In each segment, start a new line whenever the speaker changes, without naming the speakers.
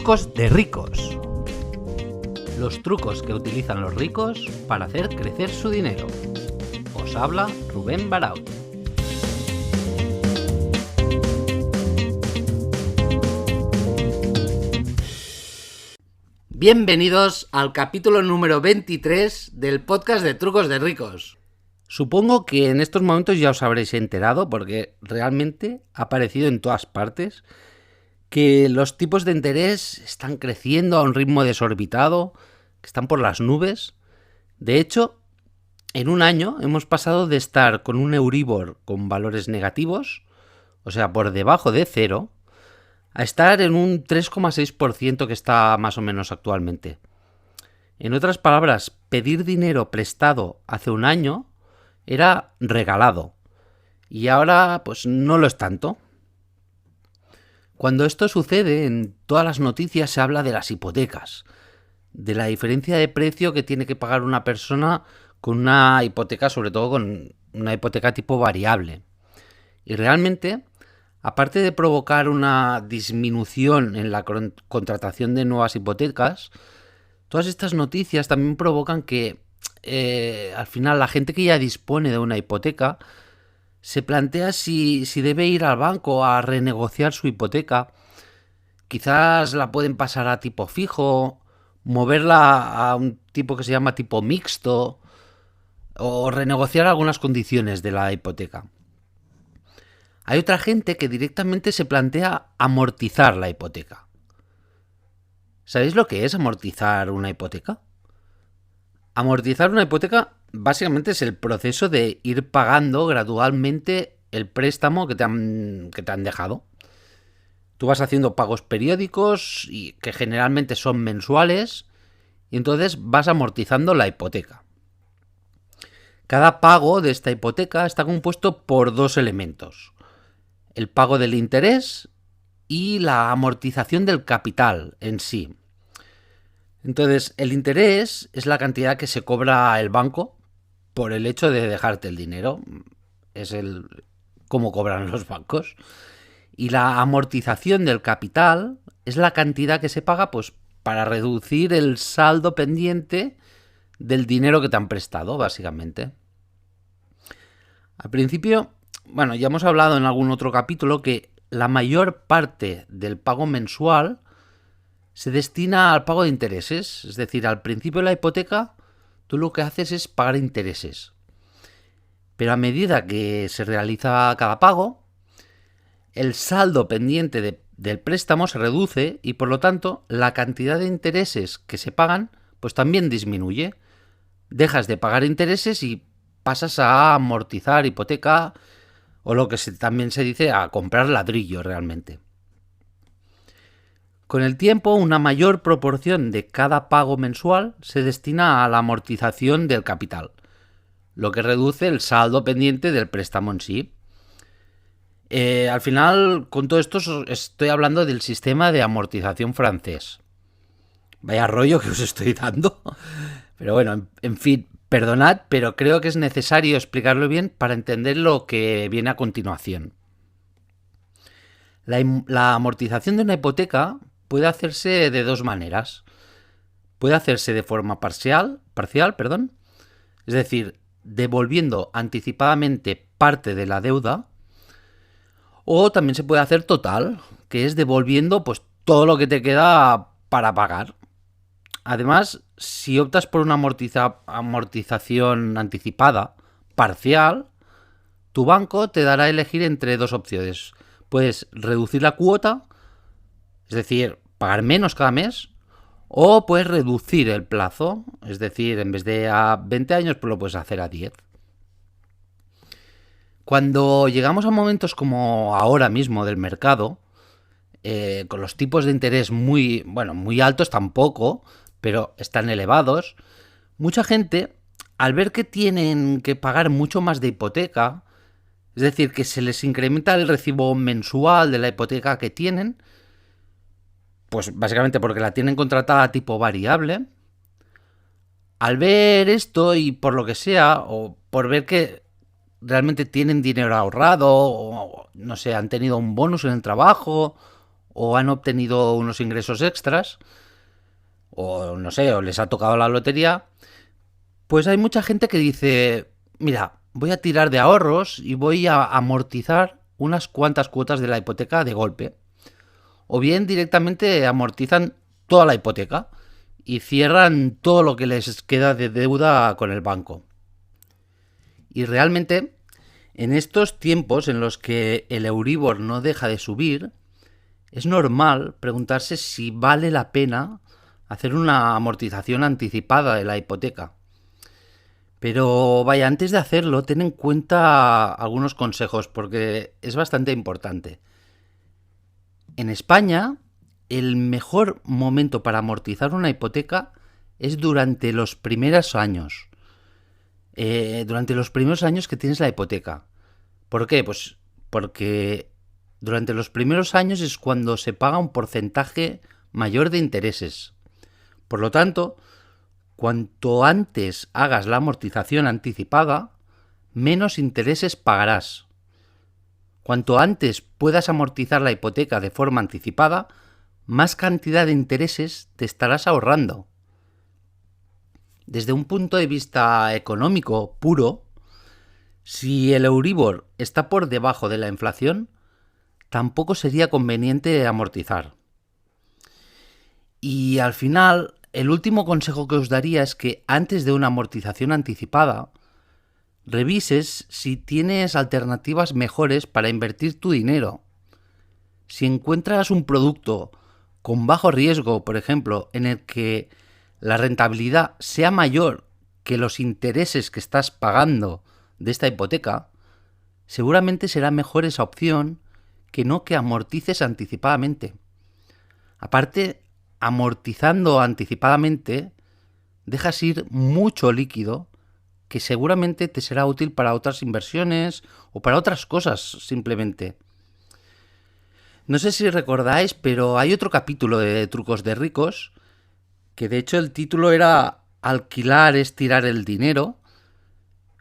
Trucos de ricos. Los trucos que utilizan los ricos para hacer crecer su dinero. Os habla Rubén Baraut. Bienvenidos al capítulo número 23 del podcast de Trucos de Ricos. Supongo que en estos momentos ya os habréis enterado, porque realmente ha aparecido en todas partes, que los tipos de interés están creciendo a un ritmo desorbitado, que están por las nubes. De hecho, en un año hemos pasado de estar con un Euribor con valores negativos, o sea, por debajo de cero, a estar en un 3,6% que está más o menos actualmente. En otras palabras, pedir dinero prestado hace un año era regalado, y ahora pues no lo es tanto. Cuando esto sucede, en todas las noticias se habla de las hipotecas, de la diferencia de precio que tiene que pagar una persona con una hipoteca, sobre todo con una hipoteca tipo variable. Y realmente, aparte de provocar una disminución en la contratación de nuevas hipotecas, todas estas noticias también provocan que al final la gente que ya dispone de una hipoteca se plantea si debe ir al banco a renegociar su hipoteca. Quizás la pueden pasar a tipo fijo, moverla a un tipo que se llama tipo mixto, o renegociar algunas condiciones de la hipoteca. Hay otra gente que directamente se plantea amortizar la hipoteca. ¿Sabéis lo que es amortizar una hipoteca? Amortizar una hipoteca básicamente es el proceso de ir pagando gradualmente el préstamo que te han dejado. Tú vas haciendo pagos periódicos y que generalmente son mensuales, y entonces vas amortizando la hipoteca. Cada pago de esta hipoteca está compuesto por dos elementos: el pago del interés y la amortización del capital en sí. Entonces, el interés es la cantidad que se cobra el banco por el hecho de dejarte el dinero. Es cómo cobran los bancos. Y la amortización del capital es la cantidad que se paga pues para reducir el saldo pendiente del dinero que te han prestado, básicamente. Al principio, ya hemos hablado en algún otro capítulo que la mayor parte del pago mensual se destina al pago de intereses. Es decir, al principio de la hipoteca tú lo que haces es pagar intereses. Pero a medida que se realiza cada pago, el saldo pendiente del préstamo se reduce y por lo tanto la cantidad de intereses que se pagan pues también disminuye. Dejas de pagar intereses y pasas a amortizar hipoteca, o lo que también se dice a comprar ladrillo realmente. Con el tiempo, una mayor proporción de cada pago mensual se destina a la amortización del capital, lo que reduce el saldo pendiente del préstamo en sí. Al final, con todo esto estoy hablando del sistema de amortización francés. Vaya rollo que os estoy dando. Pero bueno, en fin, perdonad, pero creo que es necesario explicarlo bien para entender lo que viene a continuación. La amortización de una hipoteca puede hacerse de dos maneras. Puede hacerse de forma parcial, es decir, devolviendo anticipadamente parte de la deuda, o también se puede hacer total, que es devolviendo pues todo lo que te queda para pagar. Además, si optas por una amortización anticipada parcial, tu banco te dará a elegir entre dos opciones. Puedes reducir la cuota, es decir, pagar menos cada mes, o puedes reducir el plazo, es decir, en vez de a 20 años, pues lo puedes hacer a 10. Cuando llegamos a momentos como ahora mismo del mercado, con los tipos de interés muy altos tampoco, pero están elevados, mucha gente, al ver que tienen que pagar mucho más de hipoteca, es decir, que se les incrementa el recibo mensual de la hipoteca que tienen, pues básicamente porque la tienen contratada tipo variable, al ver esto y por lo que sea, o por ver que realmente tienen dinero ahorrado, o no sé, han tenido un bonus en el trabajo, o han obtenido unos ingresos extras, o no sé, o les ha tocado la lotería, pues hay mucha gente que dice, mira, voy a tirar de ahorros y voy a amortizar unas cuantas cuotas de la hipoteca de golpe. O bien directamente amortizan toda la hipoteca y cierran todo lo que les queda de deuda con el banco. Y realmente, en estos tiempos en los que el Euribor no deja de subir, es normal preguntarse si vale la pena hacer una amortización anticipada de la hipoteca. Pero vaya, antes de hacerlo, ten en cuenta algunos consejos porque es bastante importante. En España, el mejor momento para amortizar una hipoteca es durante los primeros años. Durante los primeros años que tienes la hipoteca. ¿Por qué? Pues porque durante los primeros años es cuando se paga un porcentaje mayor de intereses. Por lo tanto, cuanto antes hagas la amortización anticipada, menos intereses pagarás. Cuanto antes puedas amortizar la hipoteca de forma anticipada, más cantidad de intereses te estarás ahorrando. Desde un punto de vista económico puro, si el Euribor está por debajo de la inflación, tampoco sería conveniente amortizar. Y al final, el último consejo que os daría es que antes de una amortización anticipada, revises si tienes alternativas mejores para invertir tu dinero. Si encuentras un producto con bajo riesgo, por ejemplo, en el que la rentabilidad sea mayor que los intereses que estás pagando de esta hipoteca, seguramente será mejor esa opción que no que amortices anticipadamente. Aparte, amortizando anticipadamente, dejas ir mucho líquido que seguramente te será útil para otras inversiones o para otras cosas simplemente. No sé si recordáis, pero hay otro capítulo de Trucos de Ricos, que de hecho el título era Alquilar es tirar el dinero,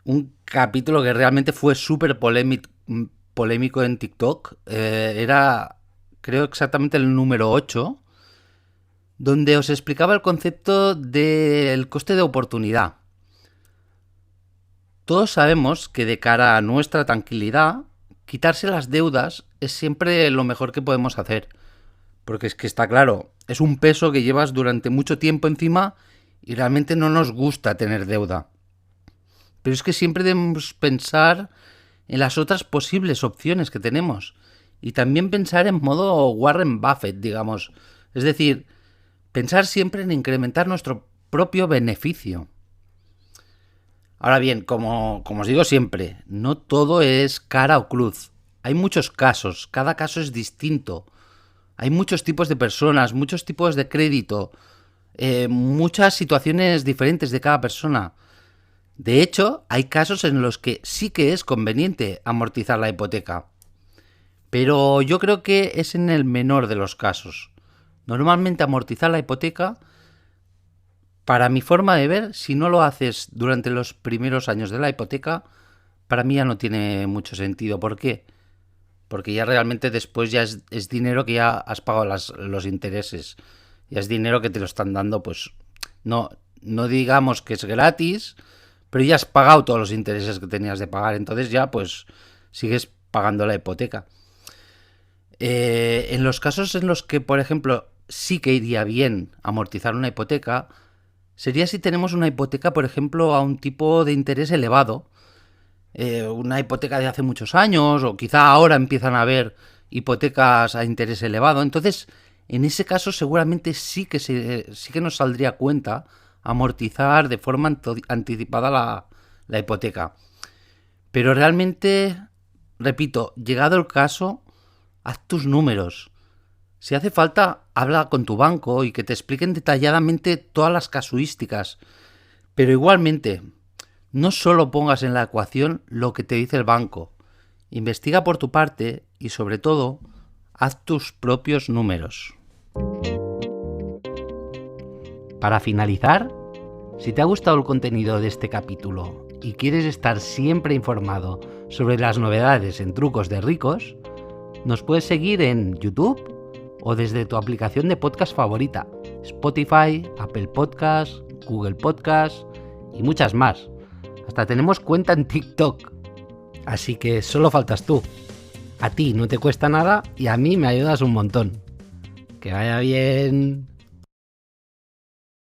un capítulo que realmente fue súper polémico en TikTok. Era, creo, exactamente el número 8, donde os explicaba el concepto del coste de oportunidad. Todos sabemos que de cara a nuestra tranquilidad, quitarse las deudas es siempre lo mejor que podemos hacer. Porque es que está claro, es un peso que llevas durante mucho tiempo encima y realmente no nos gusta tener deuda. Pero es que siempre debemos pensar en las otras posibles opciones que tenemos. Y también pensar en modo Warren Buffett, digamos. Es decir, pensar siempre en incrementar nuestro propio beneficio. Ahora bien, como os digo siempre, no todo es cara o cruz. Hay muchos casos, cada caso es distinto. Hay muchos tipos de personas, muchos tipos de crédito, muchas situaciones diferentes de cada persona. De hecho, hay casos en los que sí que es conveniente amortizar la hipoteca. Pero yo creo que es en el menor de los casos. Normalmente amortizar la hipoteca, para mi forma de ver, si no lo haces durante los primeros años de la hipoteca, para mí ya no tiene mucho sentido. ¿Por qué? Porque ya realmente después ya es dinero que ya has pagado los intereses. Ya es dinero que te lo están dando, pues no digamos que es gratis, pero ya has pagado todos los intereses que tenías de pagar. Entonces ya pues sigues pagando la hipoteca. En los casos en los que, por ejemplo, sí que iría bien amortizar una hipoteca, sería si tenemos una hipoteca, por ejemplo, a un tipo de interés elevado. Una hipoteca de hace muchos años, o quizá ahora empiezan a haber hipotecas a interés elevado. Entonces, en ese caso seguramente sí que nos saldría cuenta amortizar de forma anticipada la hipoteca. Pero realmente, repito, llegado el caso, haz tus números. Si hace falta, habla con tu banco y que te expliquen detalladamente todas las casuísticas. Pero igualmente, no solo pongas en la ecuación lo que te dice el banco. Investiga por tu parte y, sobre todo, haz tus propios números. Para finalizar, si te ha gustado el contenido de este capítulo y quieres estar siempre informado sobre las novedades en Trucos de Ricos, nos puedes seguir en YouTube o desde tu aplicación de podcast favorita, Spotify, Apple Podcast, Google Podcast y muchas más. Hasta tenemos cuenta en TikTok. Así que solo faltas tú. A ti no te cuesta nada y a mí me ayudas un montón. Que vaya bien.